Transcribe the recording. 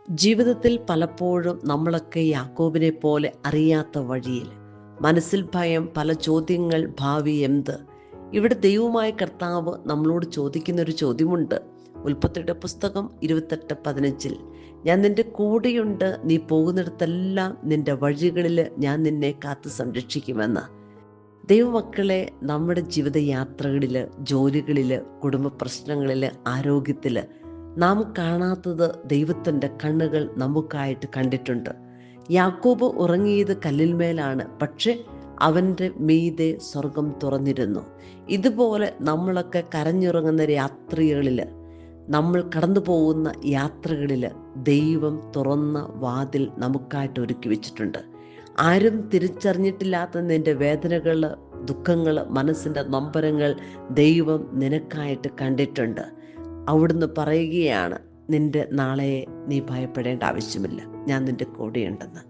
ജീവിതത്തിൽ പലപ്പോഴും നമ്മളൊക്കെ യാക്കോബിനെ പോലെ അറിയാത്ത വഴിയിൽ, മനസ്സിൽ ഭയം, പല ചോദ്യങ്ങൾ, ഭാവി എന്ത്? ഇവിടെ ദൈവമായ കർത്താവ് നമ്മളോട് ചോദിക്കുന്നൊരു ചോദ്യമുണ്ട്. ഉൽപ്പത്തിയുടെ പുസ്തകം 28:15, ഞാൻ നിന്റെ കൂടെയുണ്ട്, നീ പോകുന്നിടത്തെല്ലാം നിന്റെ വഴികളിൽ ഞാൻ നിന്നെ കാത്തു സംരക്ഷിക്കുമെന്ന്. ദൈവമക്കളെ, നമ്മുടെ ജീവിതയാത്രകളിൽ, ജോലികളിൽ, കുടുംബ പ്രശ്നങ്ങളിൽ, ആരോഗ്യത്തിൽ നാം കാണാത്തത് ദൈവത്തിൻ്റെ കണ്ണുകൾ നമുക്കായിട്ട് കണ്ടിട്ടുണ്ട്. യാക്കോബ് ഉറങ്ങിയത് കല്ലിന്മേലാണ്, പക്ഷെ അവൻ്റെ മീതെ സ്വർഗം തുറന്നിരുന്നു. ഇതുപോലെ നമ്മളൊക്കെ കരഞ്ഞുറങ്ങുന്ന രാത്രികളിൽ, നമ്മൾ കടന്നു പോകുന്ന യാത്രകളിൽ ദൈവം തുറന്ന വാതിൽ നമുക്കായിട്ട് ഒരുക്കി വെച്ചിട്ടുണ്ട്. ആരും തിരിച്ചറിഞ്ഞിട്ടില്ലാത്ത നിൻ്റെ വേദനകൾ, ദുഃഖങ്ങൾ, മനസ്സിൻ്റെ നൊമ്പരങ്ങൾ ദൈവം നിനക്കായിട്ട് കണ്ടിട്ടുണ്ട്. അവിടുന്ന് പറയുകയാണ്, നിൻ്റെ നാളെ നീ ഭയപ്പെടേണ്ട ആവശ്യമില്ല, ഞാൻ നിൻ്റെ കൂടെയുണ്ടെന്ന്.